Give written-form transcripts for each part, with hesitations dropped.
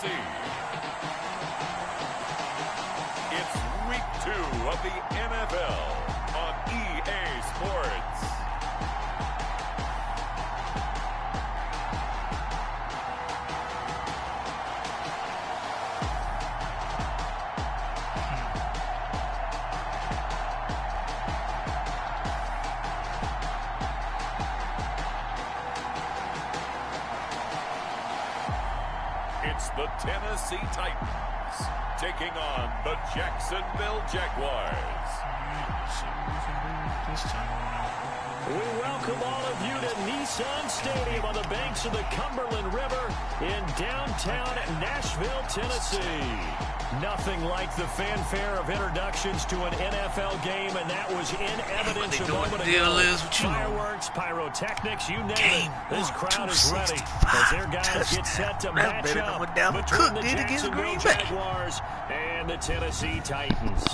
Tennessee. It's week 2 of the NFL on EA Sports. It's the Tennessee Titans taking on the Jacksonville Jaguars. We welcome all of you to Nissan Stadium on the banks of the Cumberland River in downtown Nashville, Tennessee. Nothing like the fanfare of introductions to an NFL game, and that was in evidence a moment ago. Fireworks, pyrotechnics, you name it. This crowd is ready as their guys get set to match up between the Jacksonville Jaguars and the Tennessee Titans.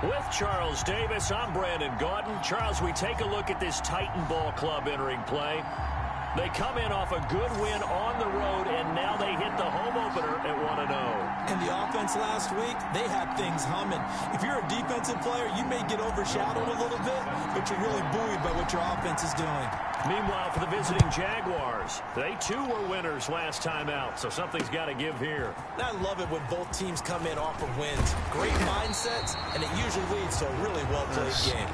With Charles Davis, I'm Brandon Gordon. Charles, we take a look at this Titan Ball Club entering play. They come in off a good win on the road, and now they hit the home opener at 1-0. And the offense last week, they had things humming. If you're a defensive player, you may get overshadowed a little bit, but you're really buoyed by what your offense is doing. Meanwhile, for the visiting Jaguars, they too were winners last time out, so something's got to give here. I love it when both teams come in off of wins. Great mindsets, and it usually leads to a really well-played game.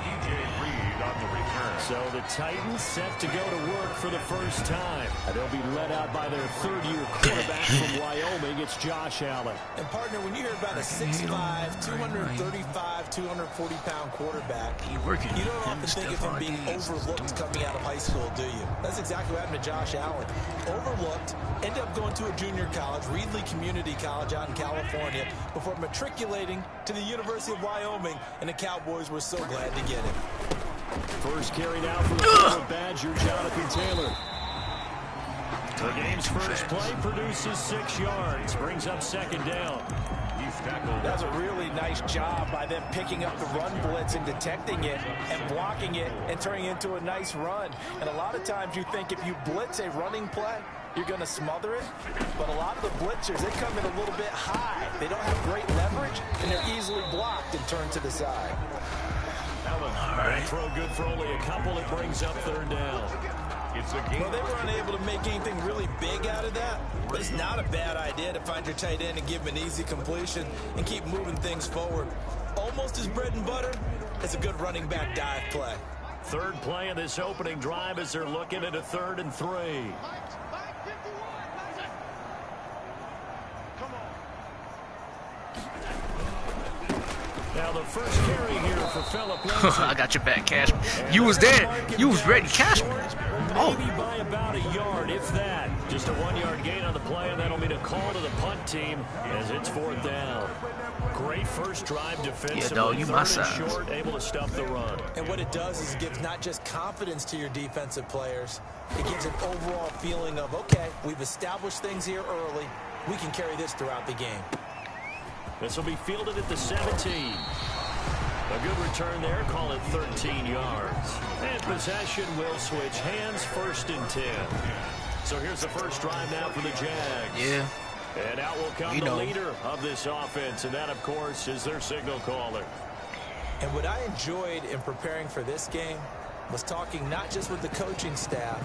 On the return. So the Titans set to go to work for the first time. They'll be led out by their third-year quarterback from Wyoming. It's Josh Allen. And, partner, when you hear about a 6'5", 235, 240-pound quarterback, you don't often think of him being overlooked coming out of high school, do you? That's exactly what happened to Josh Allen. Overlooked, ended up going to a junior college, Reedley Community College out in California, before matriculating to the University of Wyoming, and the Cowboys were so glad to get him. First carry now for the former Badger, Jonathan Taylor. The game's first play produces 6 yards, brings up second down. That's a really nice job by them picking up the run blitz and detecting it and blocking it and turning it into a nice run. And a lot of times you think if you blitz a running play, you're going to smother it. But a lot of the blitzers, they come in a little bit high. They don't have great leverage, and they're easily blocked and turned to the side. That throw good for only a couple. It brings up third down. It's a game. Well, they were unable to make anything really big out of that, but it's not a bad idea to find your tight end and give him an easy completion and keep moving things forward. Almost as bread and butter as a good running back dive play. Third play of this opening drive as they're looking at a 3rd and 3. Now the first carry here for Phillip Lindsay. I got your back, Cashman. You was there. You was ready, Cashman. Maybe by about a yard, if that. Just a 1-yard gain on the play, and that'll mean a call to the punt team as it's 4th down. Great first drive defensively. Yeah, dog, you my size. Short, able to stop the run. And what it does is it gives not just confidence to your defensive players, it gives an overall feeling of, okay, we've established things here early. We can carry this throughout the game. This will be fielded at the 17. A good return there, call it 13 yards. And possession will switch hands, 1st and 10. So here's the first drive now for the Jags. Yeah. And out will come the leader of this offense, and that, of course, is their signal caller. And what I enjoyed in preparing for this game was talking not just with the coaching staff,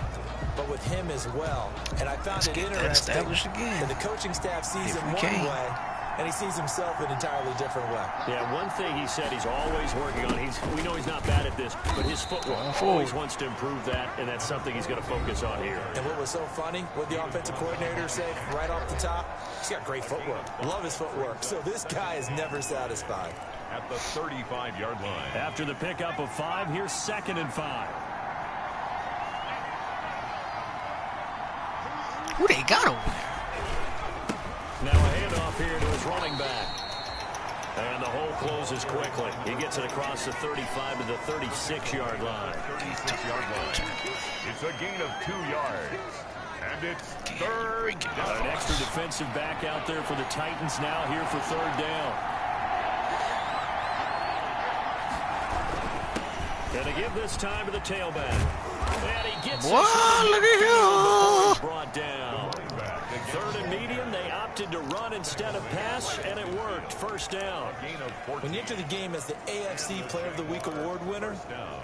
but with him as well. And I found it interesting that the coaching staff sees him one way, and he sees himself an entirely different way. Yeah, one thing he said he's always working on. We know he's not bad at this, but his footwork always wants to improve that, and that's something he's going to focus on here. And what was so funny, what the offensive coordinator said right off the top, he's got great footwork. Love his footwork. So this guy is never satisfied. At the 35-yard line. After the pickup of 5, here's 2nd and 5. Who they got over there? Now a handoff here to his running back. And the hole closes quickly. He gets it across the 35 to the 36-yard line. 36-yard line. It's a gain of 2 yards. And it's 3rd down. An extra defensive back out there for the Titans now here for 3rd down. And to give this time to the tailback. And he gets What? Look at him. Brought down. Third and medium, they opted to run instead of pass, and it worked. First down. When you enter the game as the AFC Player of the Week award winner,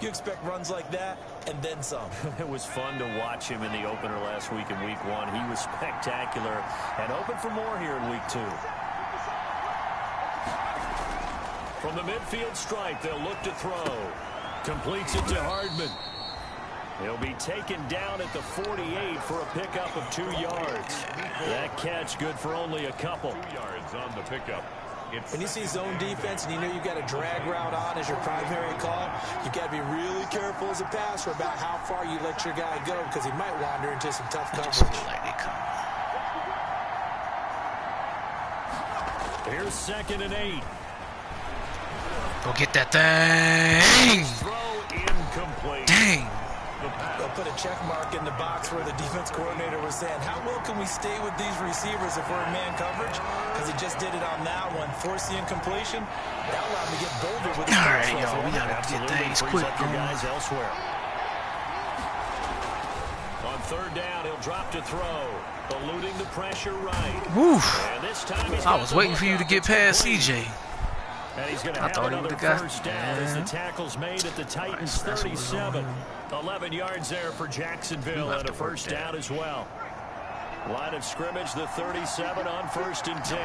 you expect runs like that and then some. It was fun to watch him in the opener last week in Week 1. He was spectacular and hoping for more here in Week 2. From the midfield stripe, they'll look to throw. Completes it to Hardman. He'll be taken down at the 48 for a pickup of 2 yards. That catch good for only a couple. 2 yards on the pickup. When you see zone defense and you know you've got a drag route on as your primary call, you've got to be really careful as a passer about how far you let your guy go because he might wander into some tough coverage. Here's 2nd and 8. Go get that thing. Throw incomplete. Dang. They'll put a check mark in the box where the defense coordinator was saying, how well can we stay with these receivers if we're in man coverage? Because he just did it on that one. Force the incompletion. That allowed him to get bolder with the All right, yo, we got to get things quick going. Guys elsewhere. On 3rd down, he'll drop to throw. Eluding the pressure right. Woof. And this time I was waiting for you to get past CJ. And he's going to I have thought he another would've got first down as the tackle's made at the Titans' That's 37. 11 yards there for Jacksonville and a first down as well. Line of scrimmage, the 37 on 1st and 10.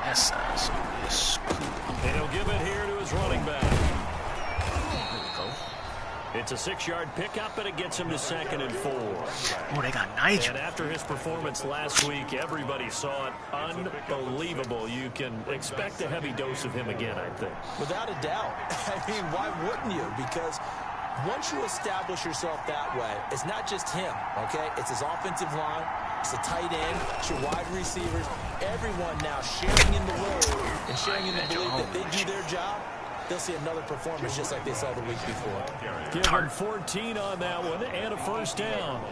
That's cool. And he'll give it here to his running back. It's a 6-yard pickup, and it gets him to 2nd and 4. Oh, they got Nigel. And after his performance last week, everybody saw it. Unbelievable. You can expect a heavy dose of him again, I think. Without a doubt. I mean, why wouldn't you? Because once you establish yourself that way, it's not just him, okay? It's his offensive line, it's the tight end, it's your wide receivers, everyone now sharing in the load and sharing in the belief that they do their job. They'll see another performance just like they saw the week before. Give him 14 on that one and a first down.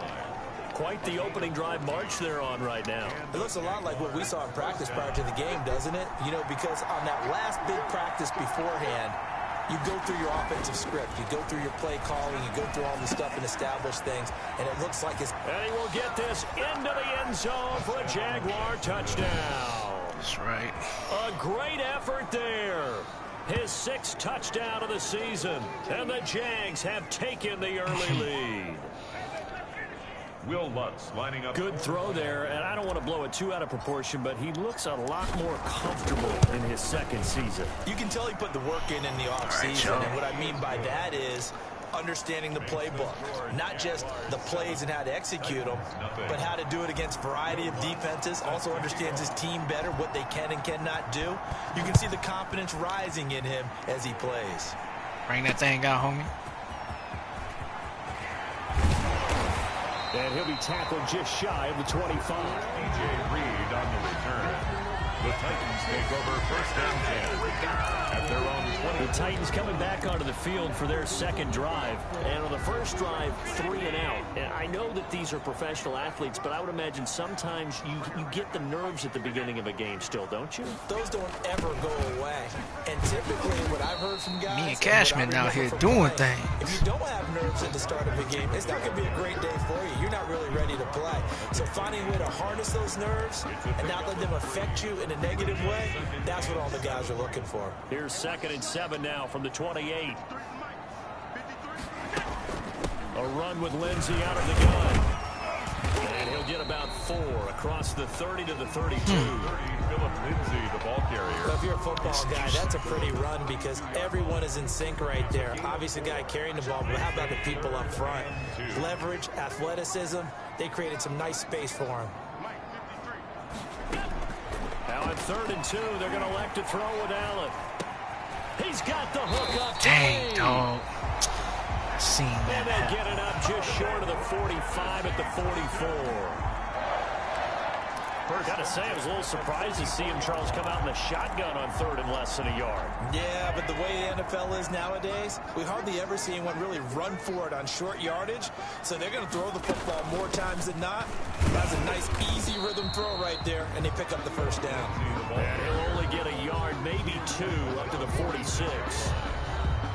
Quite the opening drive march they're on right now. It looks a lot like what we saw in practice prior to the game, doesn't it? You know, because on that last big practice beforehand, you go through your offensive script. You go through your play calling. You go through all the stuff and establish things. And it looks like it's... And he will get this into the end zone for a Jaguar touchdown. That's right. A great effort there. His 6th touchdown of the season. And the Jags have taken the early lead. Will Lutz lining up. Good throw there, and I don't want to blow it too out of proportion, but he looks a lot more comfortable in his 2nd season. You can tell he put the work in the offseason, and what I mean by that is understanding the playbook. Not just the plays and how to execute them, but how to do it against a variety of defenses. Also understands his team better, what they can and cannot do. You can see the confidence rising in him as he plays. Bring that thing out, homie. And he'll be tackled just shy of the 25. DJ Reed on the return. The Titans take over 1st and 10 at their own 20. The Titans coming back onto the field for their 2nd drive. And on the first drive, 3 and out. And I know that these are professional athletes, but I would imagine sometimes you get the nerves at the beginning of a game still, don't you? Those don't ever go away. And typically what I've heard from guys... Me and Cashman out here doing things. If you don't have nerves at the start of a game, it's not going to be a great day for you. You're not really ready to play. So finding a way to harness those nerves and not let them affect you in a negative way, that's what all the guys are looking for. Here's 2nd and 7 now from the 28. A run with Lindsey out of the gun. And he'll get about 4 across the 30 to the 32. Philip Lindsay, the ball carrier. So if you're a football guy, that's a pretty run because everyone is in sync right there. Obviously, the guy carrying the ball, but how about the people up front? Leverage, athleticism, they created some nice space for him. Now at 3rd and 2, they're going to elect to throw with Allen. He's got the hook up. Dang, dog. Seen And that they get it up just short of the 45 at the 44. Got to say, I was a little surprised to see him, Charles, come out in the shotgun on 3rd and less than a yard. Yeah, but the way the NFL is nowadays, we hardly ever see anyone really run for it on short yardage. So they're going to throw the football more times than not. That's a nice, easy rhythm throw right there, and they pick up the first down. And he'll only get a yard, maybe 2, up to the 46.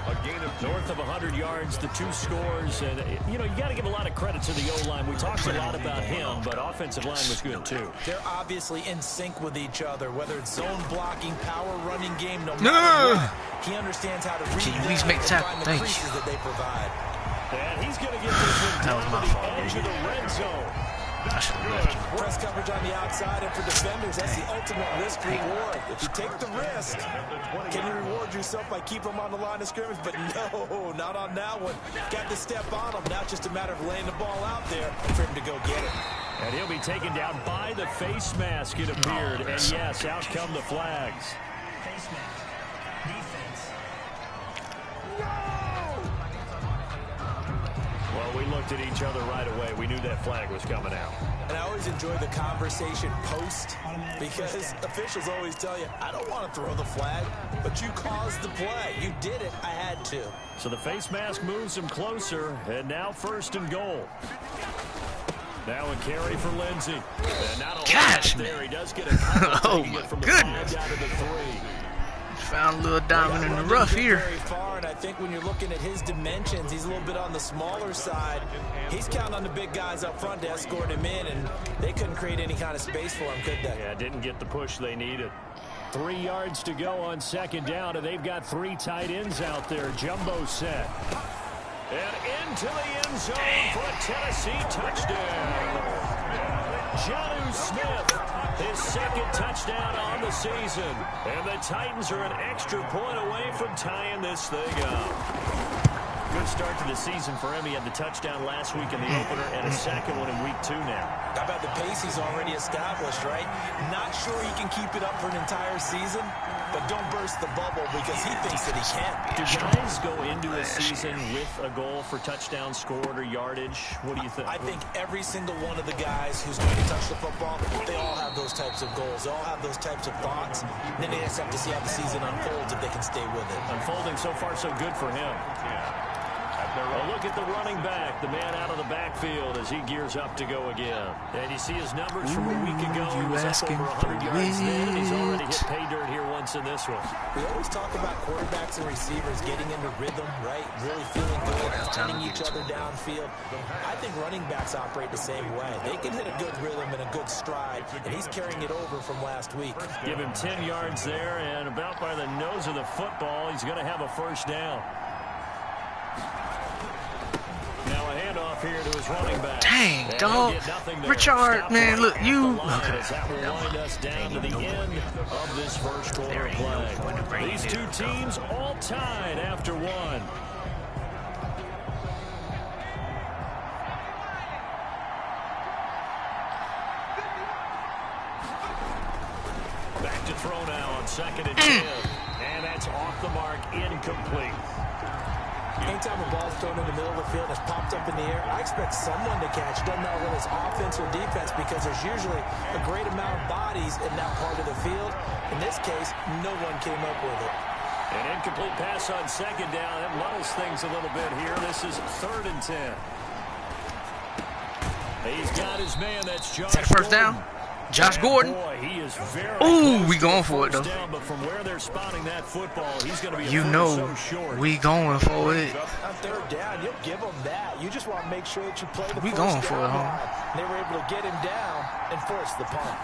A gain of North of 100 yards, the 2 scores. And, you know, you got to give a lot of credit to the O-line. We talked a lot about him, but offensive line was good, too. They're obviously in sync with each other, whether it's zone blocking, power running game, no matter what. He understands how to read Can you please make the tackle? Thank you. that they provide. And he's going to get this one down to the edge of the red zone. I should have left him. Press coverage on the outside, and for defenders, that's the ultimate risk-reward. If you take the risk, can you reward yourself by keeping them on the line of scrimmage? But no, not on that one. Got to step on them. Now it's just a matter of laying the ball out there for him to go get it. And he'll be taken down by the face mask, it appeared. And, yes, out come the flags. Face mask. Defense. Well, we looked at each other right away. We knew that flag was coming out. And I always enjoy the conversation post because officials always tell you, I don't want to throw the flag, but you caused the play. You did it. I had to. So the face mask moves him closer, and now 1st and goal. Now a carry for Lindsey. And not a Gosh, there. He does get a couple. Oh, my goodness. Down to the 3. Found a little diamond in the rough here. Very far, and I think when you're looking at his dimensions, he's a little bit on the smaller side. He's counting on the big guys up front to escort him in, and they couldn't create any kind of space for him, could they? Yeah, didn't get the push they needed. 3 yards to go on 2nd down, and they've got 3 tight ends out there. Jumbo set. And into the end zone for a Tennessee touchdown. Jonnu Smith, his 2nd touchdown on the season. And the Titans are an extra point away from tying this thing up. Good start to the season for him. He had the touchdown last week in the opener and a 2nd one in week 2 now. How about the pace he's already established, right? Not sure he can keep it up for an entire season, but don't burst the bubble because he thinks that he can. Do guys go into a season with a goal for touchdown scored or yardage? What do you think? I think every single one of the guys who's going to touch the football, they all have those types of goals. They all have those types of thoughts. And then they just have to see how the season unfolds if they can stay with it. Unfolding so far so good for him. A look at the running back, the man out of the backfield as he gears up to go again. And you see his numbers from a week ago. He was up over 100 yards then. He's already hit pay dirt here once in this one. We always talk about quarterbacks and receivers getting into rhythm, right? Really feeling good, finding each other downfield. I think running backs operate the same way. They can hit a good rhythm and a good stride, and he's carrying it over from last week. Give him 10 yards there, and about by the nose of the football, he's going to have a 1st down. Now a handoff here to his running back. Dang, dog. Richard, man, look, you. Okay. That will wind us down to the end of this first quarter play. These 2 teams all tied after 1. Back to throw now on 2nd and 10. And that's off the mark, incomplete. Anytime a ball's thrown in the middle of the field and it's popped up in the air, I expect someone to catch. Doesn't matter whether it's offense or defense because there's usually a great amount of bodies in that part of the field. In this case, no one came up with it. An incomplete pass on 2nd down. That muddles things a little bit here. This is 3rd and 10. He's got his man. That's Josh. Is that a 1st down? Josh Gordon. Boy, he is very Ooh, we going for it though. down, but from where they're spotting that football, he's going to be You know, we going for it. On 3rd down, you'll give them that. You just want to make sure that you play the We first going for down it, huh? line. They were able to get him down and force the punt.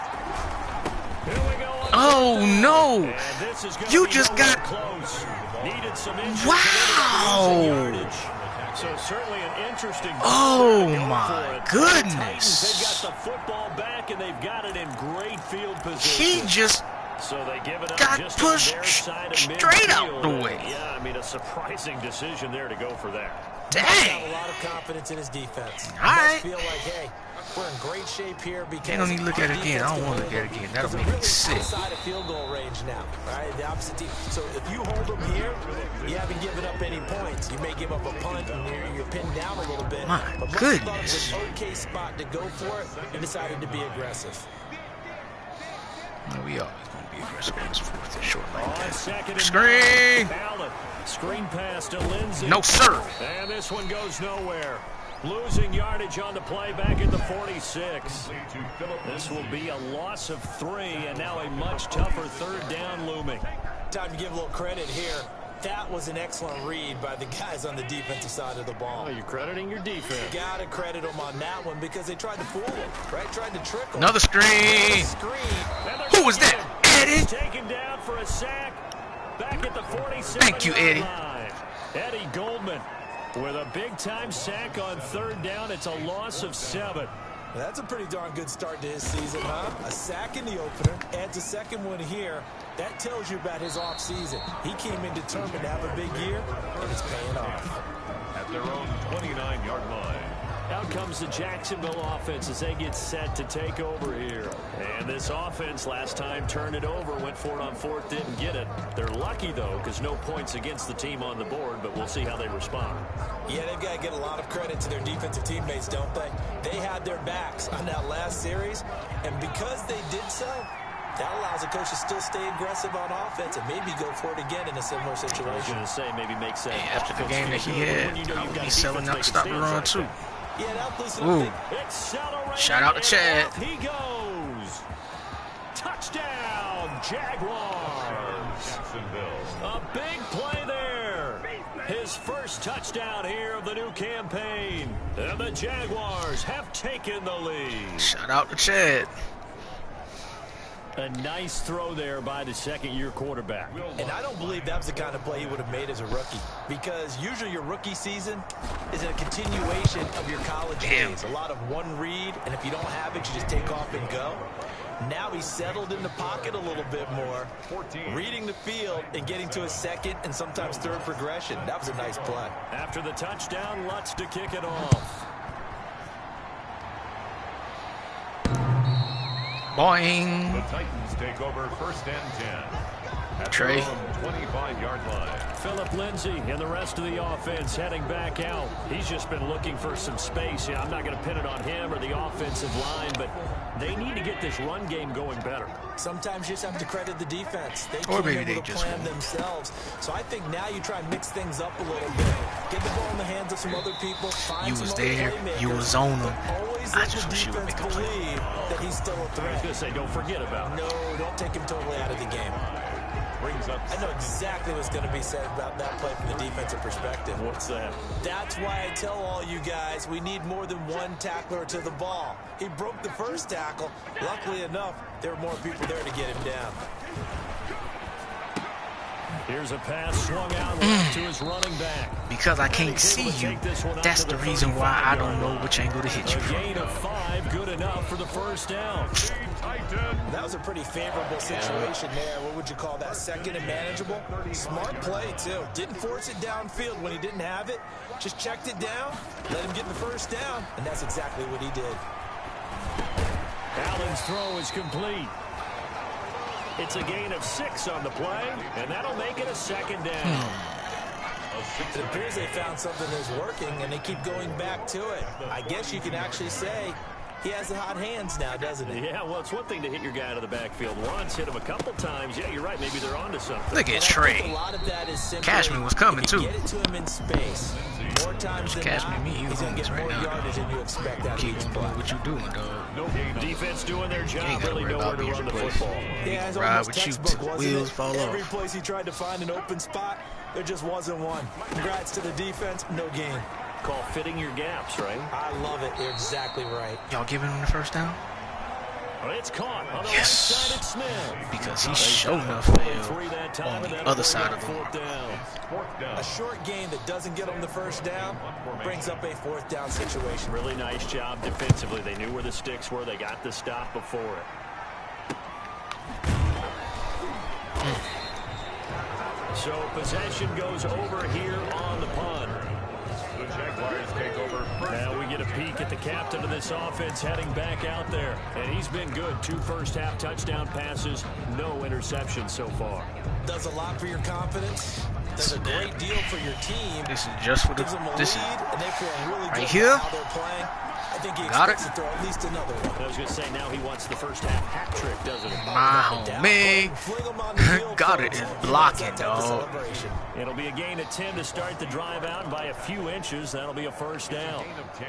Here we go. Oh no! And this is You be just got. close. Needed some inches Wow! So certainly an interesting. Oh go my for it. goodness! They've got the football back and they've got it in great field position. He just So they give it up got just pushed on their side of straight out midfield. the way. Yeah, I mean a surprising decision there to go for that. He's got dang. a lot of confidence in his defense. All right. Feel like, hey, we're in great shape here because Ain't no need to look at it again. I don't want to look at it again. That'll make me sick. Outside of field goal range now, right? The opposite team. So if you hold them here, you haven't given up any points. You may give up a punt and you're pinned down a little bit. My but goodness. Thought it was an okay spot to go for it and decided to be aggressive. No, we always gonna be aggressive on this 4th and short like On that. 2nd and Screen. 9, Allen. Screen pass to Lindsey. No sir. And this one goes nowhere. Losing yardage on the play back at the 46. This will be a loss of 3 and now a much tougher 3rd down looming. Time to give a little credit here. That was an excellent read by the guys on the defensive side of the ball. Oh, you're crediting your defense. Got to credit them on that one because they tried to fool him, right? Tried to trick him. Another screen. Who was that? Eddie? Taken down for a sack. Back at the 47. Thank you, Eddie. Eddie Goldman with a big-time sack on 3rd down. It's a loss of 7. That's a pretty darn good start to his season, huh? A sack in the opener, adds a second one here. That tells you about his offseason. He came in determined to have a big year, and it's paying off. At their own 29-yard line. Out comes the Jacksonville offense as they get set to take over here. And this offense last time turned it over, went for it on 4th, didn't get it. They're lucky, though, because no points against the team on the board, but we'll see how they respond. Yeah, they've got to get a lot of credit to their defensive teammates, don't they? They had their backs on that last series, and because they did so, that allows the coach to still stay aggressive on offense and maybe go for it again in a similar situation. I was going to say, maybe makes that. Hey, after the game that he had, I would be selling out to stop the run, too. Yeah, that was Ooh. Shout out to Chad. He goes. Touchdown, Jaguars. Jacksonville. A big play there. His first touchdown here of the new campaign. And the Jaguars have taken the lead. Shout out to Chad. A nice throw there by the second-year quarterback. And I don't believe that was the kind of play he would have made as a rookie, because usually your rookie season is a continuation of your college days. A lot of one read, and if you don't have it, you just take off and go. Now he's settled in the pocket a little bit more, reading the field and getting to a second and sometimes third progression. That was a nice play. After the touchdown, Lutz to kick it off. Boing. The Titans take over 1st and 10. At Trey. their own 25-yard line. Phillip Lindsay and the rest of the offense heading back out. He's just been looking for some space. Yeah, I'm not going to pin it on him or the offensive line, but they need to get this run game going better. Sometimes you just have to credit the defense. They Or came maybe in they with a just plan won't. themselves. So I think now you try and mix things up a little bit. Get the ball in the hands of some other people. Find You some was other there. playmakers, You was on but them. always I let just the wish you would defense make a play. believe that he's still a I was threat. going to say, don't forget about it. No, don't take him totally out of the game. Brings up I know second. exactly what's going to be said about that play from the defensive perspective. What's that? That's why I tell all you guys we need more than one tackler to the ball. He broke the first tackle. Luckily enough, there were more people there to get him down. Here's a pass swung out left to his running back. Because I can't see you, that's the reason why I don't know which angle to hit you A gain from. of 5, good enough for the first down. That was a pretty favorable situation there. What would you call that? Second and manageable? Smart play, too. Didn't force it downfield when he didn't have it. Just checked it down, let him get the first down, and that's exactly what he did. Allen's throw is complete. It's a gain of 6 on the play, and that'll make it a 2nd down. It appears they found something that's working, and they keep going back to it. I guess you can actually say he has the hot hands now, doesn't he? Yeah, well, it's one thing to hit your guy out of the backfield once, hit him a couple times. Yeah, you're right. Maybe they're onto something. Look at A Trey. lot of that is simply Cashman was coming, if you too. get it to him in space. More times than Cashman, not, me, you he's going to get right more now. yardage than you expect out of Keep each on play. doing what you doing, dog. Defense doing their You ain't job, gotta really worry nowhere about to being run the replaced. football. Yeah, it's Ride almost with you textbook, till the wasn't wheels it? fall Every off. place he tried to find an open spot, there just wasn't one. Congrats to the defense, no gain. Call fitting your gaps, right? I love it. You're exactly right. Y'all giving him the first down? It's caught on the Yes. right side. It's Smith. Because he sure enough failed Three that time, on and the that'll other bring side up of the 4th down. 4th down. A short game that doesn't get them the first down brings up a 4th down situation. Really nice job defensively. They knew where the sticks were. They got the stop before it. So possession goes over here on the punt. The Jaguars take over 1st. Now we get a peek at the captain of this offense heading back out there. And he's been good. 2 first-half touchdown passes, no interceptions so far. Does a lot for your confidence. Does a great deal for your team. This is just for the. Gives them a This is lead, and they feel really right good here. about how they're playing. I think he Got expects it. to throw at least another one. I was going to say, now he wants the first-half hat trick, doesn't he? my homie. Fling 'em on the field, Got it. folks. It's blocking, That's that type of dog. celebration. It'll be a gain of 10 to start the drive out by a few inches. That'll be a first down. Gain of 10.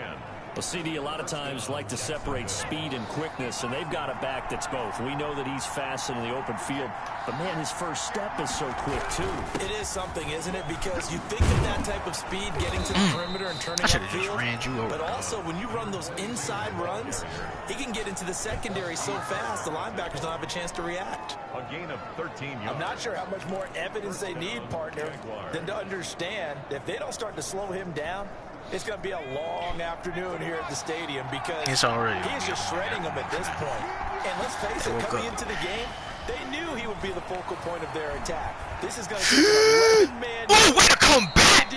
Well, CD, a lot of times like to separate speed and quickness, and they've got a back that's both. We know that he's fast in the open field, but, man, his first step is so quick, too. It is something, isn't it? Because you think of that type of speed getting to the perimeter and turning upfield, but also when you run those inside runs, he can get into the secondary so fast the linebackers don't have a chance to react. A gain of 13 yards. I'm not sure how much more evidence they need, partner, than to understand that if they don't start to slow him down, it's going to be a long afternoon here at the stadium because he's just shredding them at this point. And let's face it, coming into the game, they knew he would be the focal point of their attack. This is going to take an 11-man. Oh, way to come back!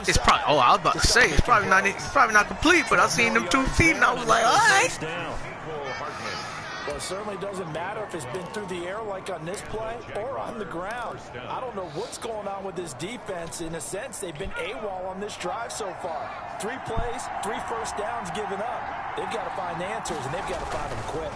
It's probably. Oh, I was about to say it's probably not complete, but I seen them 2 feet and I was like, all right. Well, it certainly doesn't matter if it's been through the air like on this play or on the ground. I don't know what's going on with this defense. In a sense, they've been AWOL on this drive so far. 3 plays, 3 first downs given up. They've got to find answers, and they've got to find them quick.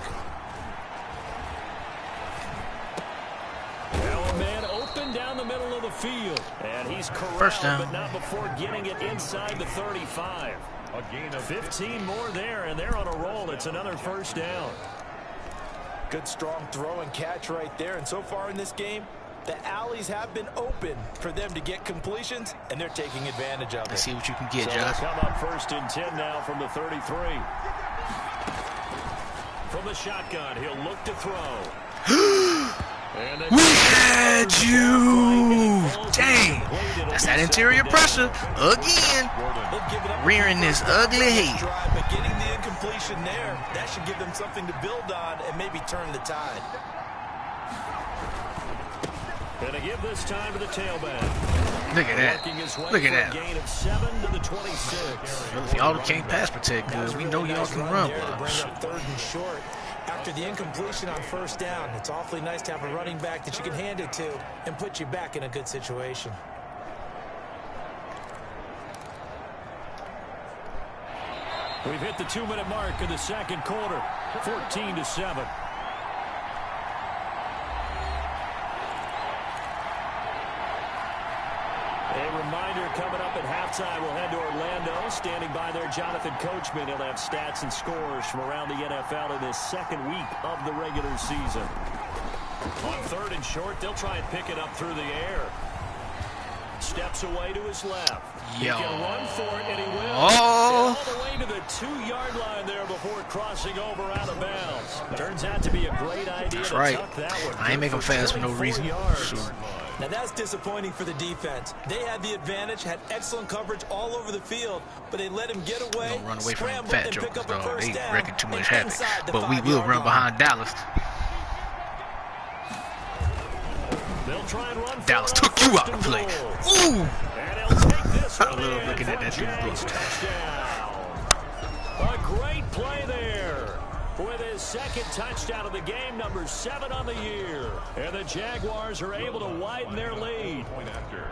Now a man open down the middle of the field. And he's corralled, first down, but not before getting it inside the 35. A gain of 15 more there, and they're on a roll. It's another first down. Good strong throw and catch right there. And so far in this game, the alleys have been open for them to get completions, and they're taking advantage of it. Let's see what you can get, so Josh. Come up 1st and 10 now from the 33. From the shotgun, he'll look to throw. We had you! Dang! That's that interior pressure again. Rearing this ugly head. But getting the incompletion there, that should give them something to build on and maybe turn the tide. Gonna give this time to the tailback. Look at that. Look at that. Gain of 7 to the 26. If y'all can't pass protect good, we know y'all can run. Bring up 3rd and short. After the incompletion on 1st down, it's awfully nice to have a running back that you can hand it to and put you back in a good situation. We've hit the 2-minute mark of the 2nd quarter, 14-7. A reminder coming up at halftime, we'll head to Orlando. Standing by there, Jonathan Coachman. He'll have stats and scores from around the NFL in this 2nd week of the regular season. On 3rd and short, they'll try and pick it up through the air. Steps away to his left. He can run for it, and he will. Oh. All the way to the 2-yard line there before crossing over out of bounds. Turns out to be a great idea. That's to right. tuck that one. I ain't making fast for no reason. Now that's disappointing for the defense. They had the advantage, had excellent coverage all over the field, but they let him get away, Don't run away from scramble, fat and pick jokers, up a dog. first They down. wrecking too much and havoc. inside the But we will 5-yard run line. behind Dallas. They'll try and run. Dallas took you out of play. Ooh! And he'll take this I one love in looking at for that dude, bro. touchdown. A great play there with his 2nd touchdown of the game, number 7 on the year. And the Jaguars are able to widen their lead. point after.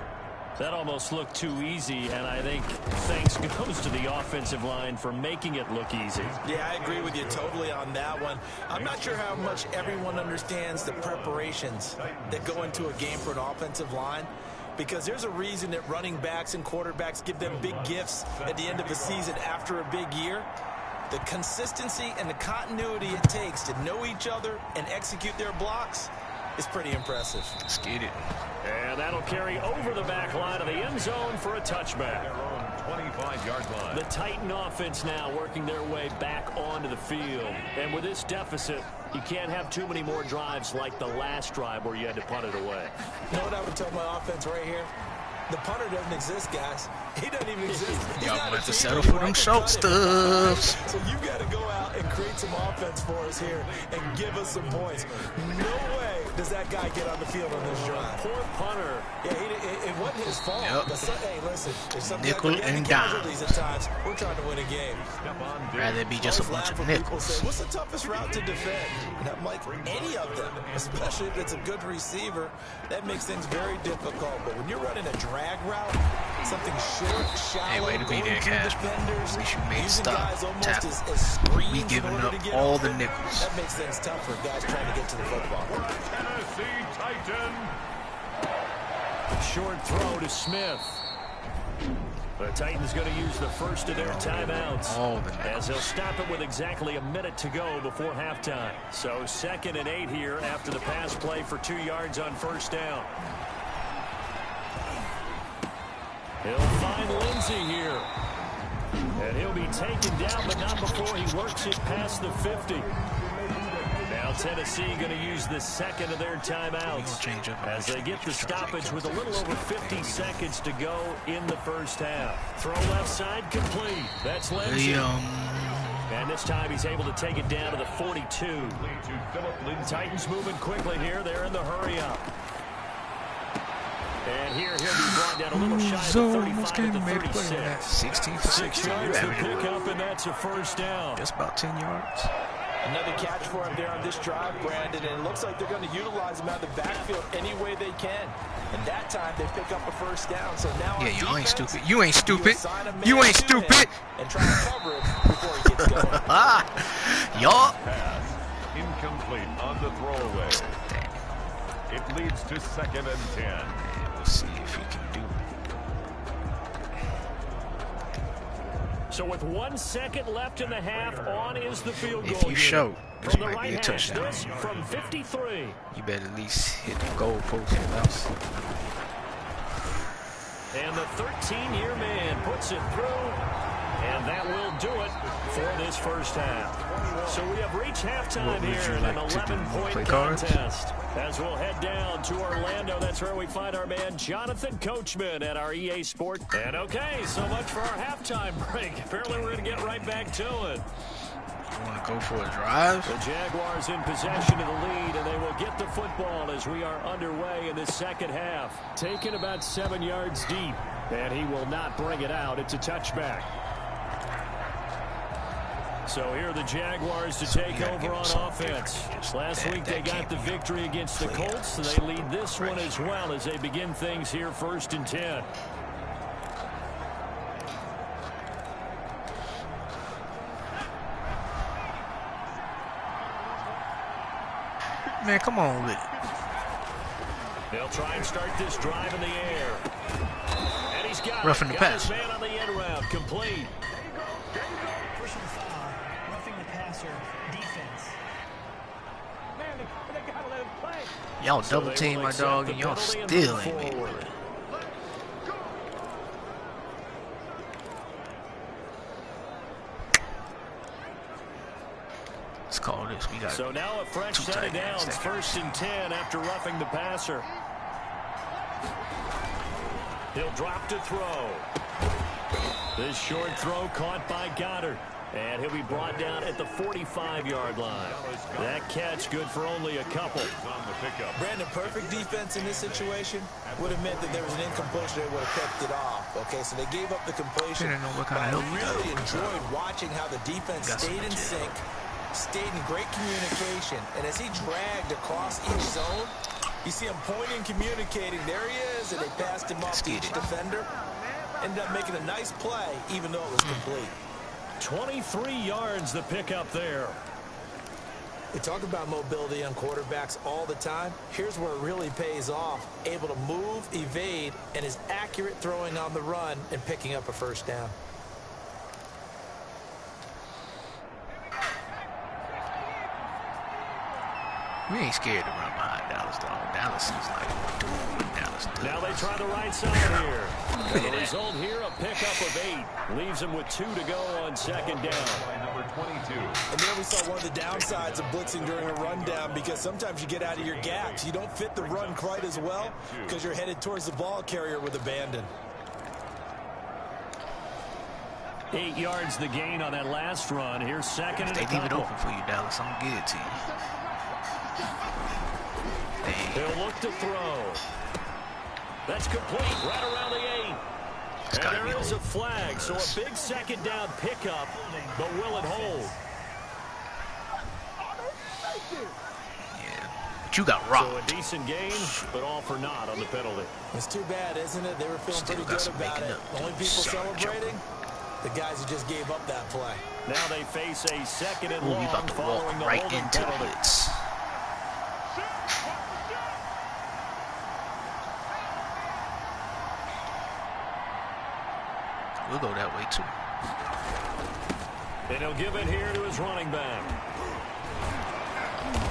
That almost looked too easy, and I think thanks goes to the offensive line for making it look easy. Yeah, I agree with you totally on that one. I'm not sure how much everyone understands the preparations that go into a game for an offensive line, because there's a reason that running backs and quarterbacks give them big gifts at the end of the season after a big year. The consistency and the continuity it takes to know each other and execute their blocks is pretty impressive. Let's get it. And that'll carry over the back line of the end zone for a touchback. Their own 25-yard line. The Titan offense now working their way back onto the field. And with this deficit, you can't have too many more drives like the last drive where you had to punt it away. You know what I would tell my offense right here? The punter doesn't exist, guys. He doesn't even exist. Y'all gonna have to settle for them short stuffs. So you got to go out and create some offense for us here and give us some points. No way does that guy get on the field on this drive. Poor punter. Yeah, it wasn't his fault. Yep. But hey, listen, there's something Nickel like and casualties at times. We're trying to win a game. Rather it be just a bunch of nickels. Say, what's the toughest route to defend? And I'm like, any of them, especially if it's a good receiver. That makes things very difficult. But when you're running a drag route, something short, shallow, Hey, way to be there, Cash. defenders, At least you made using stop. guys almost Tackle. as screens We in giving order up to get all open. the nickels. That makes things tough for guys trying to get to the football. Tennessee Titan. Short throw to Smith. The Titans going to use the first of their timeouts as they'll stop it with exactly a minute to go before halftime. So 2nd and 8 here after the pass play for 2 yards on first down. He'll find Lindsey here. And he'll be taken down, but not before he works it past the 50. Now Tennessee going to use the 2nd of their timeouts as they get the stoppage with a little over 50 seconds to go in the first half. Throw left side complete. That's Lindsey. And this time he's able to take it down to the 42. Titans moving quickly here. They're in the hurry up. And here he'll be brought down a little shy of the 35 to 36. 16 for 16. Yards to pick up, and that's a first down. Just about 10 yards. Another catch for him there on this drive, Brandon, and it looks like they're going to utilize him out of the backfield any way they can. And that time they pick up a first down. So now yeah, you ain't stupid. You ain't stupid. You ain't stupid. And try to cover it before he gets going. Y'all. Pass incomplete on the throwaway. It leads to 2nd and 10. We'll see if he can do it. So with 1 second left in the half, on is the field goal. If you show, this from the might right be a hash, touchdown. this from 53. You better at least hit the goal post and bounce. And the 13-year man puts it through, and that will do it for this first half. So we have reached halftime here in an 11-point contest. As we'll head down to Orlando, that's where we find our man Jonathan Coachman at our EA Sport. And okay, so much for our halftime break. Apparently we're going to get right back to it. You want to go for a drive? The Jaguars in possession of the lead, and they will get the football as we are underway in the second half. Taken about 7 yards deep, and he will not bring it out. It's a touchback. So here are the Jaguars to take over on offense. Last week they got the victory against the Colts, and they lead this one as well as they begin things here 1st and 10. Man, come on with it. They'll try and start this drive in the air. And he's got Roughing the pass. his man on the end route, complete. Personal foul, roughing the passer, defense. Y'all double team my dog and y'all still ain't made it. Let's call this. We got So now a fresh set of downs, 1st and 10 after roughing the passer. He'll drop to throw. This short throw caught by Goddard. And he'll be brought down at the 45-yard line. That catch good for only a couple. Brandon, perfect defense in this situation would have meant that there was an incompletion. They would have kept it off. Okay, so they gave up the completion. But I really enjoyed watching how the defense stayed in sync, stayed in great communication. And as he dragged across each zone, you see him pointing, communicating. There he is, and they passed him off to each defender. Ended up making a nice play, even though it was complete. 23 yards the pickup there. We talk about mobility on quarterbacks all the time. Here's where it really pays off. Able to move, evade, and is accurate throwing on the run and picking up a first down. We ain't scared to run behind Dallas, dog. Dallas is like doing what Dallas does. Now they try the right side here. And the result here, a pickup of 8. Leaves them with 2 to go on 2nd down. Number 22. And there we saw one of the downsides of blitzing during a rundown, because sometimes you get out of your gaps. You don't fit the run quite as well because you're headed towards the ball carrier with abandon. 8 yards the gain on that last run. Here's 2nd and a They leave it couple. open for you, Dallas. I'm gonna give it to you. He'll look to throw. That's complete right around the 8. And there is a flag, so a big 2nd down pickup, but will it hold? Yeah, but you got rocked. So a decent gain, but all for naught on the penalty. It's too bad, isn't it? They were feeling Still pretty got good some about making it. up to Only do. people Sorry, celebrating, the guys who just gave up that play. Now they face a 2nd and Ooh, we long about to following walk the right holding into the penalty. blitz. We'll go that way too. And he'll give it here to his running back.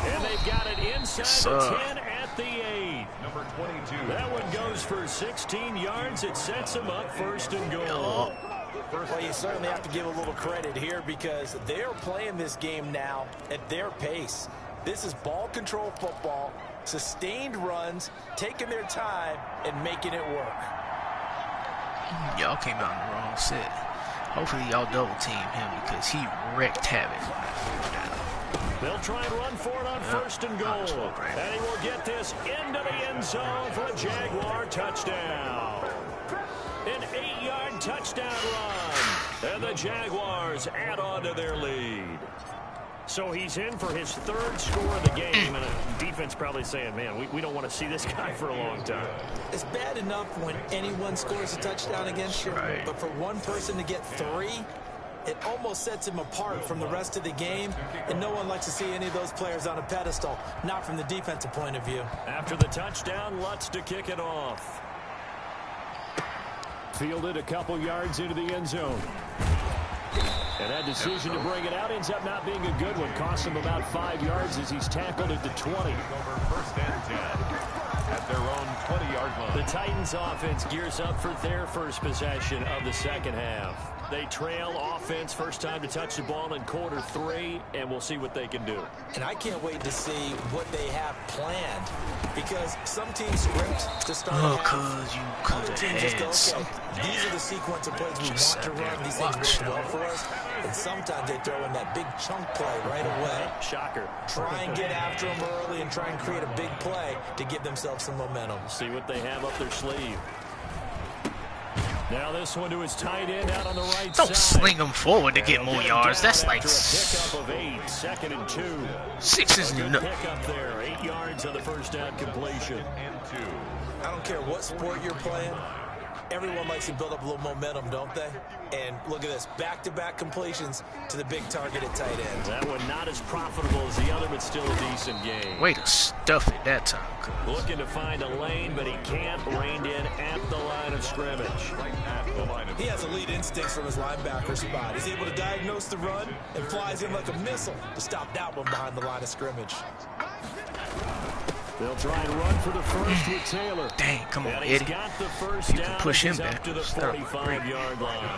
And they've got it inside the 10 at the 8. Number 22. That one goes for 16 yards. It sets him up first and goal. Well, you certainly have to give a little credit here because they're playing this game now at their pace. This is ball control football, sustained runs, taking their time, and making it work. Y'all came out in the wrong set. Hopefully y'all double team him because he wrecked havoc. They'll try and run for it on first and goal. And he will get this into the end zone for a Jaguar touchdown. An 8-yard touchdown run. And the Jaguars add on to their lead. So he's in for his 3rd score of the game, and the defense probably saying, man, we don't want to see this guy for a long time. It's bad enough when anyone scores a touchdown against you, but for one person to get 3, it almost sets him apart from the rest of the game, and no one likes to see any of those players on a pedestal, not from the defensive point of view. After the touchdown, Lutz to kick it off. Fielded a couple yards into the end zone. And that decision to bring it out ends up not being a good one. Cost him about 5 yards as he's tackled at the 20. Over first and 10 at their own 20-yard line. The Titans offense gears up for their first possession of the second half. They trail offense first time to touch the ball in quarter 3, and we'll see what they can do. And I can't wait to see what they have planned because some teams script to start Oh, a half. cuz you could Other have teams just had go, okay, something. these are the sequence of plays we Just want to sat there run. and These things watched. work well for us. And sometimes they throw in that big chunk play right away. Shocker. Try and get after them early and try and create a big play to give themselves some momentum. See what they have up their sleeve. Now this one to his tight end out on the right side. Don't sling him forward to get more yards. That's like After a pickup of 8, 2nd and 2. 6 isn't Good enough. pickup there. 8 yards on the first down completion. And 2. I don't care what sport you're playing. Everyone likes to build up a little momentum, don't they? And look at this, back-to-back completions to the big target at tight end. That one not as profitable as the other, but still a decent game. Way to stuff it that time, cuz. Looking to find a lane, but he can't. Reined in at the line of scrimmage. Right at the line of He has elite instincts from his linebacker spot. He's able to diagnose the run and flies in like a missile to stop that one behind the line of scrimmage. They'll try and run for the first with Taylor. Dang, come on, And he's Eddie. got the first You down. can push him He's back. up to the Stop. 45-yard line.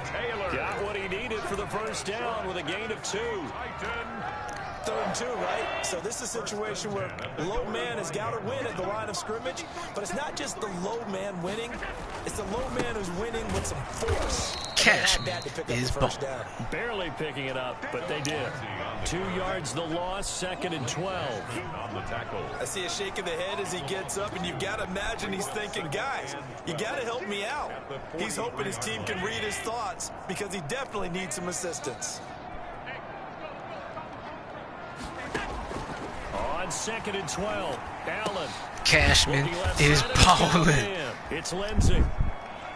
Taylor. Got what he needed for the first down with a gain of 2. Titan. 3rd and 2, right? So this is a situation where low man has got to win at the line of scrimmage, but it's not just the low man winning. It's the low man who's winning with some force. Cashman is ball. Barely picking it up, but they did. 2 yards the loss, 2nd and 12. On the tackle. I see a shake of the head as he gets up, and you've got to imagine he's thinking, guys, you got to help me out. He's hoping his team can read his thoughts because he definitely needs some assistance. On 2nd and 12, Allen. Cashman Looking left is side, it's got balling. him in. It's Lindsey.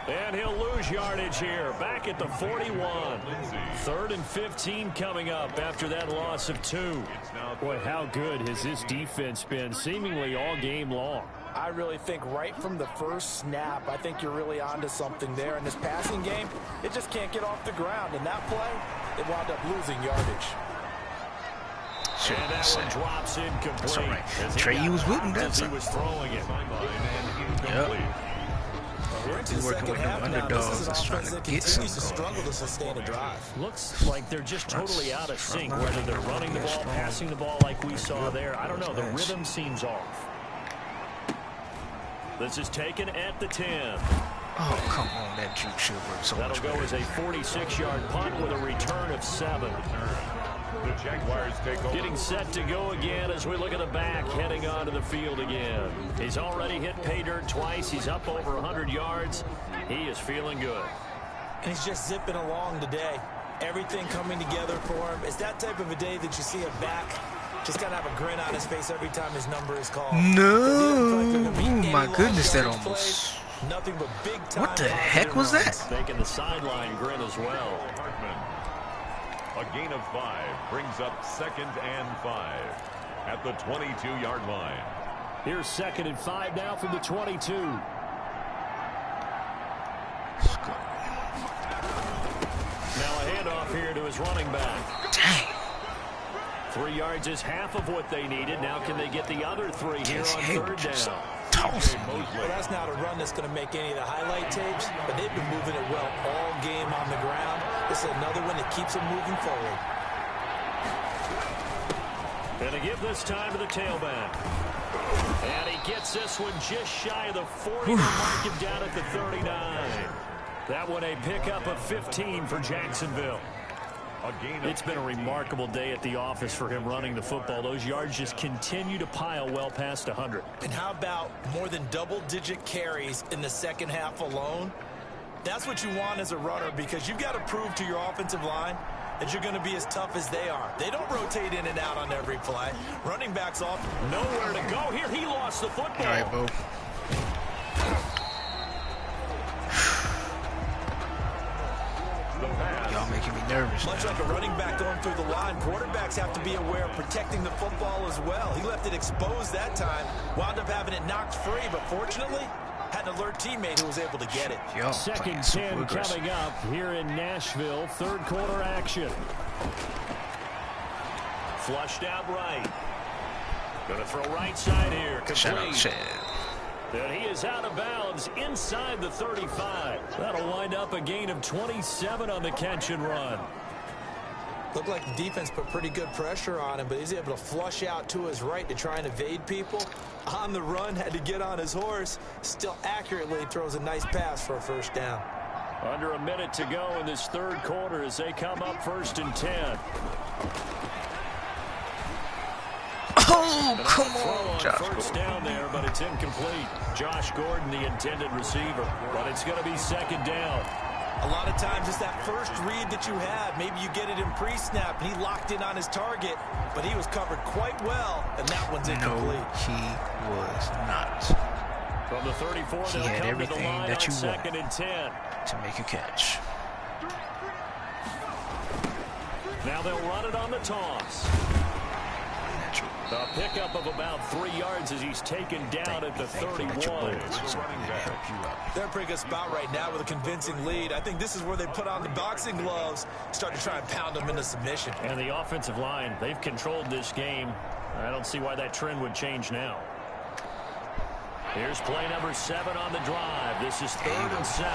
And he'll lose yardage here, back at the 41. 3rd and 15 coming up after that loss of 2. Boy, how good has this defense been seemingly all game long? I really think right from the first snap, I think you're really onto something there. In this passing game, it just can't get off the ground. In that play, it wound up losing yardage. And that one drops incomplete. That's all right. As he Trey, got you was with him dropped that as he time. was throwing it. Incomplete. We're into the Working second with them half now. underdogs This is an that's trying offense to that get continues to something struggle to sustain a drive. Looks like they're just totally out of sync, whether they're running the ball, passing the ball like we saw there. I don't know. The rhythm seems off. This is taken at the 10. Oh, come on. That juke should work so That'll much go better. as a 46-yard punt with a return of 7. The Jaguars take over. Getting set to go again as we look at the back, heading onto the field again. He's already hit pay dirt twice. He's up over 100 yards. He is feeling good. And he's just zipping along today. Everything coming together for him. It's that type of a day that you see a back just kind of have a grin on his face every time his number is called. No. Oh, my goodness, that almost... Nothing but big time. What the heck was that? Making the sideline grin as well. A gain of 5 brings up 2nd and 5 at the 22-yard line. Here's 2nd and 5 now from the 22. handoff here to his running back. Dang. 3 yards is half of what they needed. Now can they get the other 3 here on third down? Well, that's not a run that's going to make any of the highlight tapes, but they've been moving it well all game on the ground. This is another one that keeps them moving forward. And to give this time to the tailback. And he gets this one just shy of the 40. Mark him down at the 39. That one a pickup of 15 for Jacksonville. It's been a remarkable day at the office for him running the football. Those yards just continue to pile well past 100. And how about more than double-digit carries in the second half alone? That's what you want as a runner, because you've got to prove to your offensive line that you're going to be as tough as they are. They don't rotate in and out on every play. Running backs off. Nowhere to go here. He lost the football. All right, Bo. Y'all making me nervous. Much like a running back going through the line, quarterbacks have to be aware of protecting the football as well. He left it exposed that time, wound up having it knocked free, but fortunately had an alert teammate who was able to get it. Yo, Second 10 coming up here in Nashville. Third quarter action. Flushed out right. Going to throw right side here. Complete. And he is out of bounds inside the 35. That'll wind up a gain of 27 on the catch and run. Looked like the defense put pretty good pressure on him, but he's able to flush out to his right to try and evade people. On the run, had to get on his horse. Still accurately throws a nice pass for a first down. Under a minute to go in this third quarter as they come up 1st and 10. Oh, come on, Josh. First down there, but it's incomplete. Josh Gordon, the intended receiver, but it's going to be second down. A lot of times it's that first read that you have. Maybe you get it in pre-snap, and he locked in on his target, but he was covered quite well, and that one's incomplete. No, he was not. From the 34, he had everything that you want 2nd and 10 to make a catch. Now they'll run it on the toss. A pickup of about 3 yards as he's taken down at the 31. They're in a pretty good spot right now with a convincing lead. I think this is where they put on the boxing gloves, start to try and pound them into submission. And the offensive line, they've controlled this game. I don't see why that trend would change now. Here's play number 7 on the drive. This is 3rd and 7.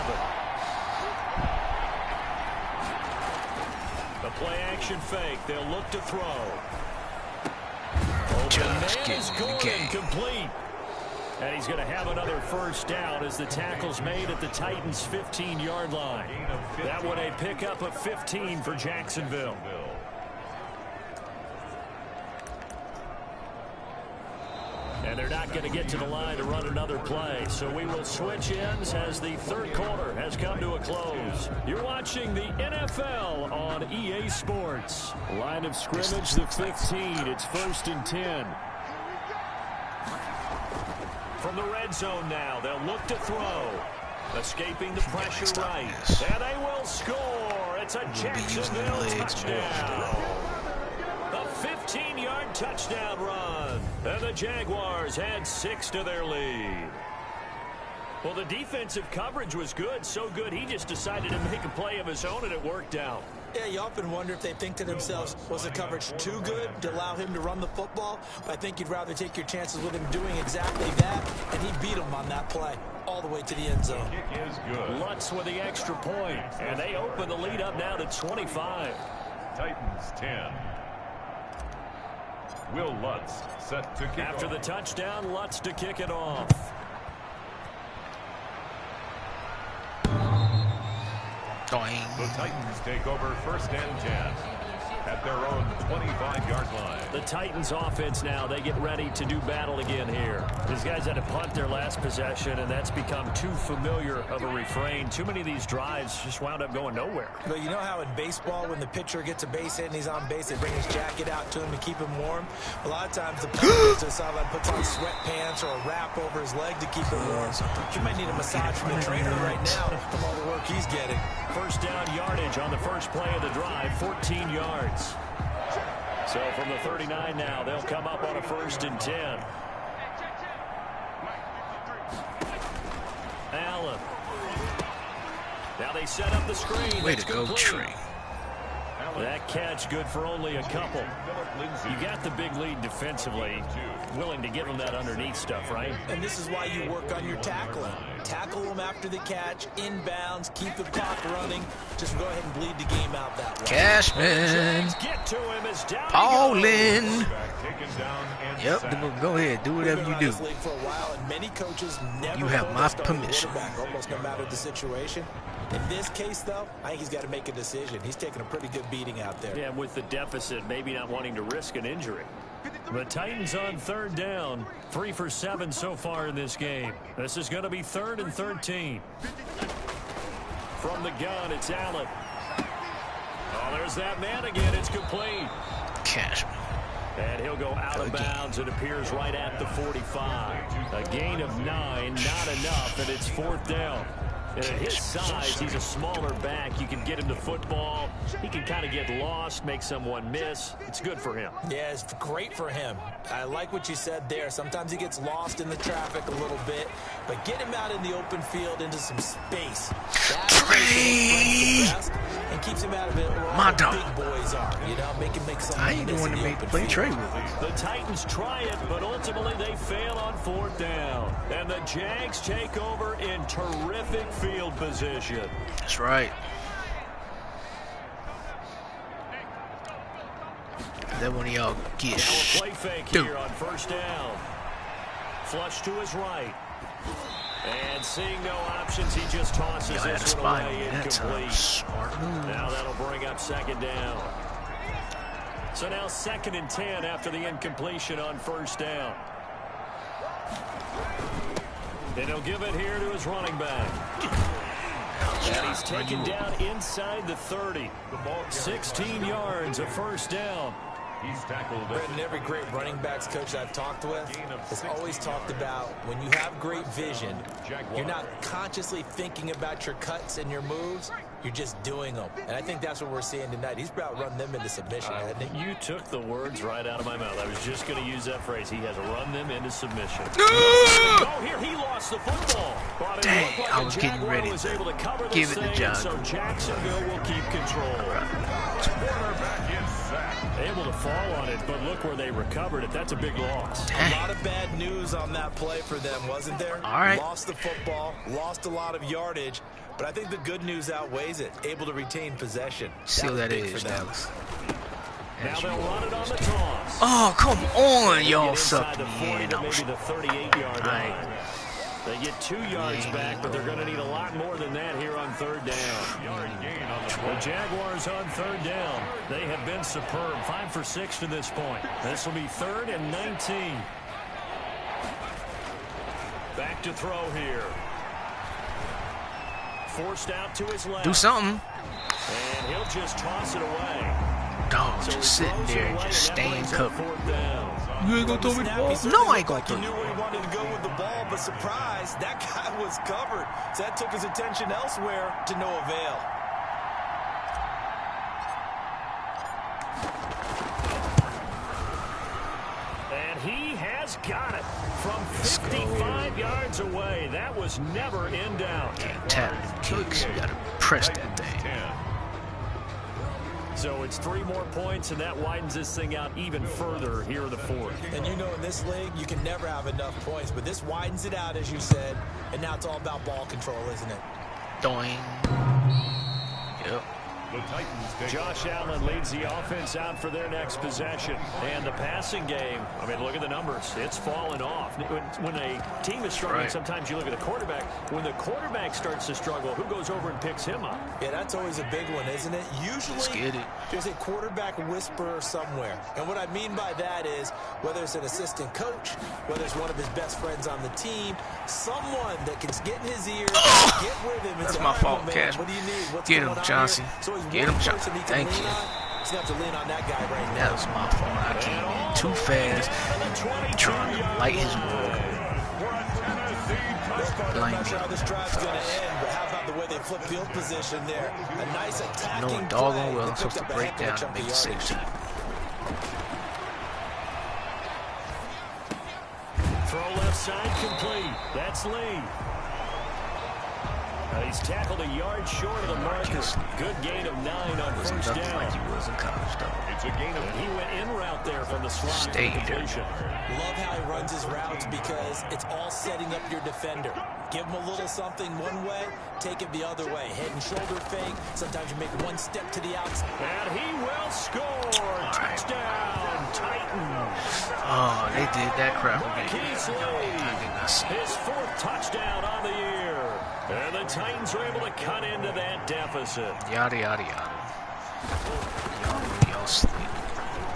The play action fake. They'll look to throw. Just man is Gordon complete. And he's going to have another first down as the tackle's made at the Titans' 15-yard line. That one a pickup of 15 for Jacksonville. And they're not going to get to the line to run another play. So we will switch ends as the third quarter has come to a close. You're watching the NFL on EA Sports. Line of scrimmage, the 15. It's 1st and 10. From the red zone now, they'll look to throw. Escaping the pressure right. And they will score. It's a Jacksonville touchdown. A 15-yard touchdown run. And the Jaguars add 6 to their lead. Well, the defensive coverage was good. So good, he just decided to make a play of his own, and it worked out. Yeah, you often wonder if they think to themselves, was the coverage too good to allow him to run the football? But I think you'd rather take your chances with him doing exactly that, and he beat him on that play all the way to the end zone. Kick is good. Lutz with the extra point, and they open the lead up now to 25. Titans 10. Will Lutz set to kick After off. the touchdown, Lutz to kick it off. The Titans take over 1st and 10 at their own 25-yard line. The Titans offense now, they get ready to do battle again here. These guys had to punt their last possession, and that's become too familiar of a refrain. Too many of these drives just wound up going nowhere. But you know how in baseball, when the pitcher gets a base hit and he's on base, they bring his jacket out to him to keep him warm? A lot of times the punter goes to the sideline, puts on sweatpants or a wrap over his leg to keep him warm. You might need a massage from the trainer right now from all the work he's getting. First down yardage on the first play of the drive, 14 yards. So from the 39 now, they'll come up on a 1st and 10. Allen. Now they set up the screen. Way to go, Trey. That catch good for only a couple. You got the big lead defensively. Willing to give them that underneath stuff, right? And this is why you work on your tackling. Tackle them after the catch, inbounds, keep the clock running. Just go ahead and bleed the game out that way. Cashman. Get to him as down Paulin. Yep, go ahead. Do whatever you do. For a while, and many coaches never you have my permission. Almost no matter the situation. In this case, though, I think he's got to make a decision. He's taking a pretty good beating out there. Yeah, with the deficit, maybe not wanting to risk an injury. The Titans on third down. 3 for 7 so far in this game. This is going to be 3rd and 13. From the gun, it's Allen. Oh, there's that man again. It's complete. Cashman. And he'll go out of bounds. It appears right at the 45. A gain of 9, not enough, and it's 4th down. And at his size, he's a smaller back. You can get him to football. He can kind of get lost, make someone miss. It's good for him. Yeah, it's great for him. I like what you said there. Sometimes he gets lost in the traffic a little bit, but get him out in the open field into some space. That's and keeps him out of it where all the big boys are. You know, make him make something. I ain't the one to make the play trade with him. The Titans try it, but ultimately they fail on 4th down. And the Jags take over in terrific field position. That's right. That one of y'all get play fake here on 1st down. Flush to his right. And seeing no options, he just tosses this one away incomplete. Now that'll bring up 2nd down. So now 2nd and 10 after the incompletion on 1st down. And he'll give it here to his running back. And he's taken down inside the 30. 16 yards, a 1st down. He's tackled. Brendan, every great running backs coach I've talked with has always talked about when you have great vision, you're not consciously thinking about your cuts and your moves. You're just doing them. And I think that's what we're seeing tonight. He's about run them into submission, hasn't he? You took the words right out of my mouth. I was just going to use that phrase. He has run them into submission. Oh, here he lost the football. Dang, I was getting ready to give it to John. So Jacksonville will keep control. Quarterback is sacked. Able to fall on it, but look where they recovered it. That's a big loss. A lot of bad news on that play for them, wasn't there? All right. Lost the football, lost a lot of yardage, but I think the good news outweighs it. Able to retain possession. See what that is, Dallas. Now they'll run it on the toss. Oh, come on, y'all suck the 40 me in. to maybe the 38-yard line. They get 2 yards back, but they're going to need a lot more than that here on 3rd down. The Jaguars on 3rd down. They have been superb. 5 for 6 to this point. This will be 3rd and 19. Back to throw here. Forced out to his left. Do something. And he'll just toss it away. Dog, So just sitting there and just staying covered. 4th down. You ain't gonna throw me the ball? No, I ain't gonna throw He you. knew where he wanted to go with the ball, but surprise, that guy was covered. So that took his attention elsewhere to no avail. And he has got it from 55 yards away. That was never in doubt. Can't tap the kicks. You gotta press that thing. So it's 3 more points, and that widens this thing out even further here in the 4th. And you know in this league, you can never have enough points, but this widens it out, as you said, and now it's all about ball control, isn't it? Doing. Yep. The Titans take Josh Allen leads the offense out for their next possession. And the passing game, I mean, look at the numbers. It's fallen off. When a team is struggling, sometimes you look at the quarterback. When the quarterback starts to struggle, who goes over and picks him up? Yeah, that's always a big one, isn't it? Usually, there's a quarterback whisperer somewhere. And what I mean by that is, whether it's an assistant coach, whether it's one of his best friends on the team, someone that can get in his ear, get with him, and That's say, my all right, fault, man, Cash. what do you need? What's Get going him, on Johnson. here? So he's Get him, one Johnson. person he can Thank lean you. on. He's going to have to lean on that guy right now. That was my fault. I came in too fast, trying to light his world. I'm not sure how this drive's going to end, but how about the way they flip field position there? A nice attacking Knowing doggone play. well They I'm supposed to picked up a break heck of a down chunk and make of the yardage. safety. Throw left side complete. That's Lee. He's tackled a yard short of the marker. Good gain of 9 on first down. Like he was in college, though. It's a gain of... He went in route there from the slot. Love how he runs his routes because it's all setting up your defender. Give him a little something one way, take it the other way. Head and shoulder fake. Sometimes you make one step to the outside. And he will score. Touchdown, Titans. Oh, they did that crap again. Keith Lee, his 4th touchdown on the year. And the Titans were able to cut into that deficit. Yada, yada, yada. Y'all sleep.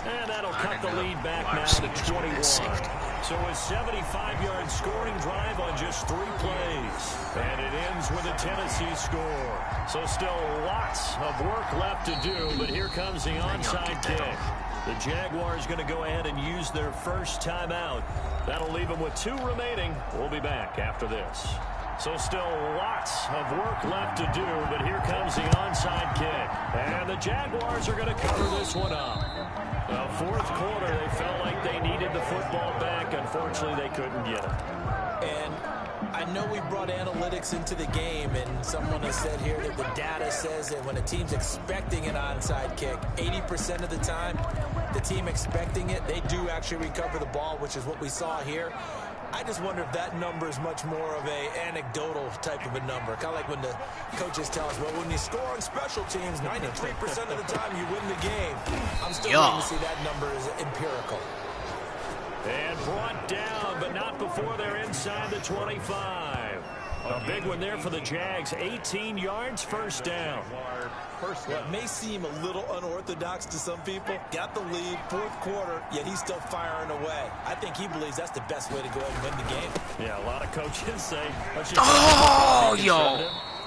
And that'll cut the lead back now to 21. So a 75-yard scoring drive on just 3 plays. And it ends with a Tennessee score. So still lots of work left to do, but here comes the onside kick. The Jaguars going to go ahead and use their first timeout. That'll leave them with 2 remaining. We'll be back after this. So still lots of work left to do, but here comes the onside kick. And the Jaguars are going to cover this one up. The 4th quarter, they felt like they needed the football back. Unfortunately, they couldn't get it. And I know we brought analytics into the game, and someone has said here that the data says that when a team's expecting an onside kick, 80% of the time, the team expecting it, they do actually recover the ball, which is what we saw here. I just wonder if that number is much more of a anecdotal type of a number. Kind of like when the coaches tell us, well, when you score on special teams, 93% of the time you win the game. I'm still waiting to see that number is empirical. And brought down, but not before they're inside the 25. A big one there for the Jags. 18 yards, first down. What may seem a little unorthodox to some people, got the lead, 4th quarter, yet he's still firing away. I think he believes that's the best way to go ahead and win the game. Yeah, a lot of coaches say,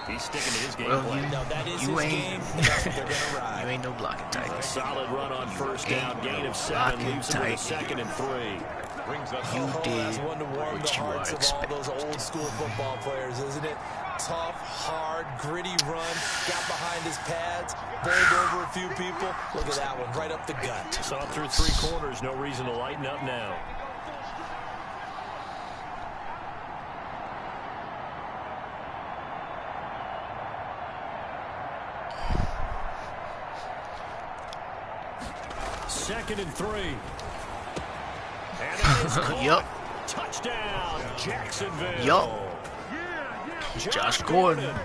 he's sticking to his game plan. No, that is his game, and that's what they're going to ride. You ain't no blocking tight. A solid run on first down, gain of 7, leaves him with a 2nd and 3. You did that's one to warm the what you hearts are of all expecting. those old school football players, isn't it? Tough, hard, gritty run, got behind his pads, bowled over a few people. Look at that one, right up the gut. Saw through 3 quarters, no reason to lighten up now. Second and 3. And it is caught. Yup. Touchdown, Jacksonville. Yup. Josh Gordon.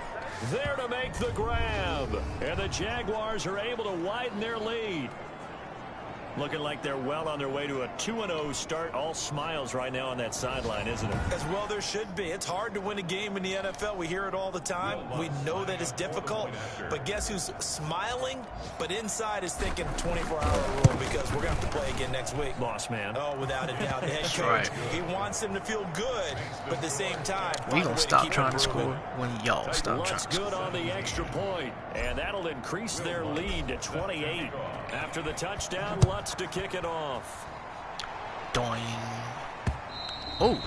There to make the grab. And the Jaguars are able to widen their lead. Looking like they're well on their way to a 2-0 start. All smiles right now on that sideline, isn't it? As well there should be. It's hard to win a game in the NFL. We hear it all the time. We know that it's difficult. But guess who's smiling? But inside is thinking 24-hour rule because we're going to have to play again next week. Boss man. Oh, without a doubt. The head coach, right. He wants them to feel good. But at the same time, We gonna stop trying to score when y'all stop trying Lutz to good score. on the extra point. And that'll increase their lead to 28. After the touchdown, Lutz to kick it off. Doing. Oh.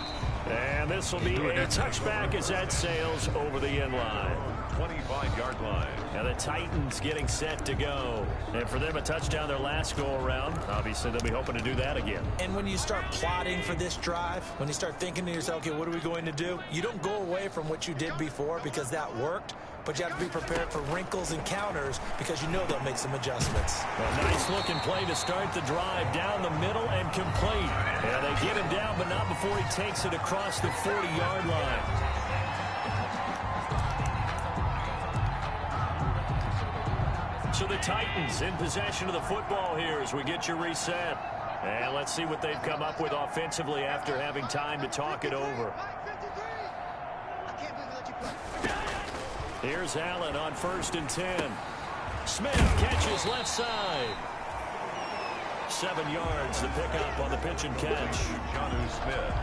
And this will be a touchback as that sails over the end line. 25-yard line. And the Titans getting set to go. And for them, a touchdown their last go-around. Obviously, they'll be hoping to do that again. And when you start plotting for this drive, when you start thinking to yourself, okay, what are we going to do? You don't go away from what you did before because that worked. But you have to be prepared for wrinkles and counters because you know they'll make some adjustments. A nice-looking play to start the drive down the middle and complete. And they get him down, but not before he takes it across the 40-yard line. So the Titans in possession of the football here as we get you reset. And let's see what they've come up with offensively after having time to talk it over. Here's Allen on 1st and 10. Smith catches left side. 7 yards, the pickup on the pitch and catch. Jonnu Smith.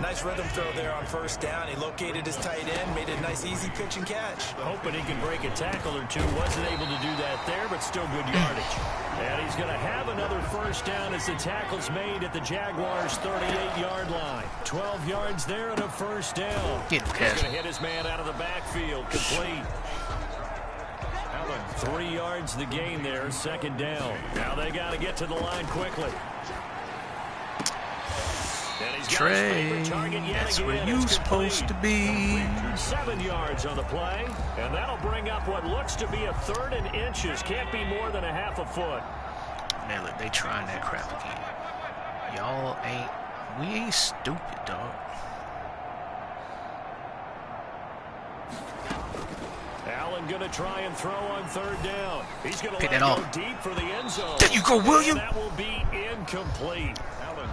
Nice rhythm throw there on 1st down. He located his tight end, made a nice easy pitch and catch. Hoping he can break a tackle or two. Wasn't able to do that there, but still good yardage. And he's going to have another 1st down as the tackle's made at the Jaguars' 38-yard line. 12 yards there and a 1st down. Get He's going to hit his man out of the backfield. Complete. 3 yards the gain there, 2nd down. Now they got to get to the line quickly. Trey, that's where you supposed to be. 7 yards on the play, and that'll bring up what looks to be a 3rd and inches. Can't be more than a half a foot. Man, look, they trying that crap again. Y'all ain't, we ain't stupid, dog. Allen gonna try and throw on 3rd down. He's gonna Pick let that go off. deep for the end zone. There you go, William. And that will be incomplete.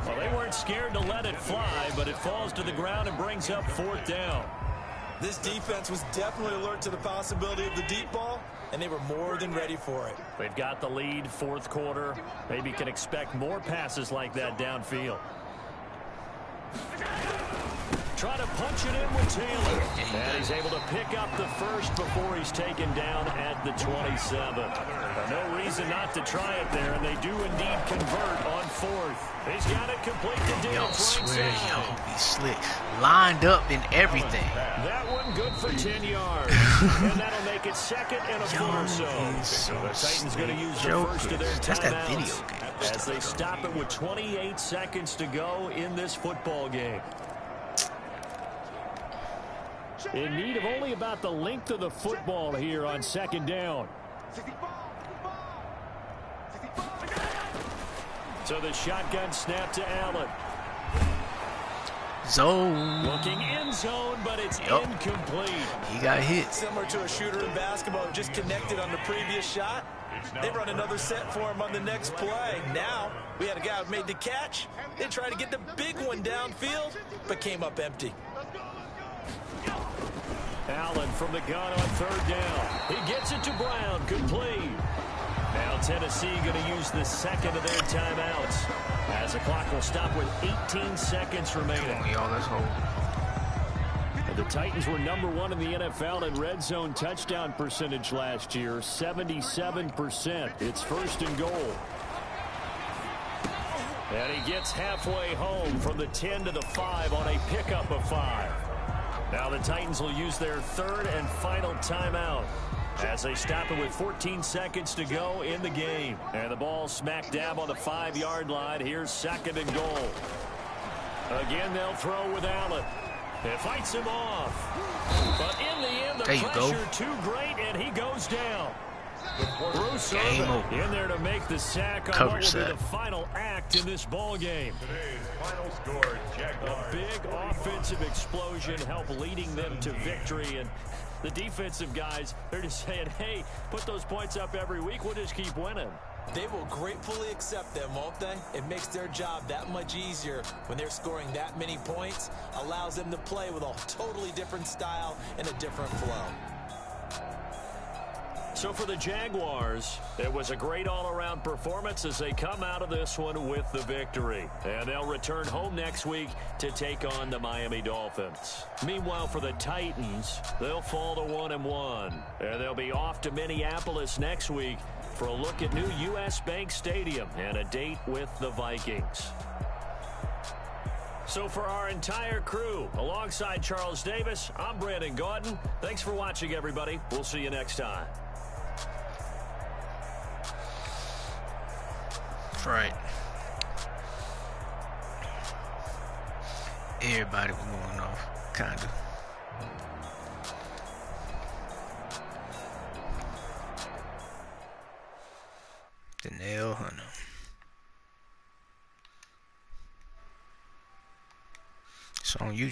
Well, they weren't scared to let it fly, but it falls to the ground and brings up 4th down. This defense was definitely alert to the possibility of the deep ball, and they were more than ready for it. They've got the lead, 4th quarter. Maybe can expect more passes like that downfield. Try to punch it in with Taylor. And he's able to pick up the first before he's taken down at the 27. No reason not to try it there, and they do indeed convert on 4th. He's got it complete to Y'all Diggs. swear y'all be slick. Lined up and everything. That one good for 10 yards. And that'll make it 2nd and a foot or so. The Titans going to use the first of their timeouts. That's that video game as they stop it with 28 seconds to go in this football game. In need of only about the length of the football here on 2nd down. So the shotgun snap to Allen. Zone. Looking in zone, but it's incomplete. He got hit. Similar to a shooter in basketball who just connected on the previous shot. They run another set for him on the next play. Now, we had a guy who made the catch. They tried to get the big one downfield, but came up empty. Allen from the gun on 3rd down. He gets it to Brown, complete. Now Tennessee going to use the 2nd of their timeouts as the clock will stop with 18 seconds remaining. Come on, y'all, let's hold. The Titans were #1 in the NFL in red zone touchdown percentage last year, 77%. It's 1st and goal. And he gets halfway home from the 10 to the 5 on a pickup of 5. Now the Titans will use their 3rd and final timeout as they stop it with 14 seconds to go in the game. And the ball smack dab on the 5-yard line. Here's 2nd and goal. Again, they'll throw with Allen. It fights him off. But in the end, the pressure too great, and he goes down. Bruce in there to make the sack on what will be the final act in this ball game. Today's final score, A big offensive explosion helped leading them to victory. And the defensive guys, they're just saying, hey, put those points up every week. We'll just keep winning. They will gratefully accept them, won't they? It makes their job that much easier when they're scoring that many points. Allows them to play with a totally different style and a different flow. So for the Jaguars, it was a great all-around performance as they come out of this one with the victory. And they'll return home next week to take on the Miami Dolphins. Meanwhile, for the Titans, they'll fall to 1-1. And they'll be off to Minneapolis next week for a look at new U.S. Bank Stadium and a date with the Vikings. So for our entire crew, alongside Charles Davis, I'm Brandon Gaudin. Thanks for watching, everybody. We'll see you next time. Right. Everybody was going off, kind of. Danielle Hunter. It's on YouTube.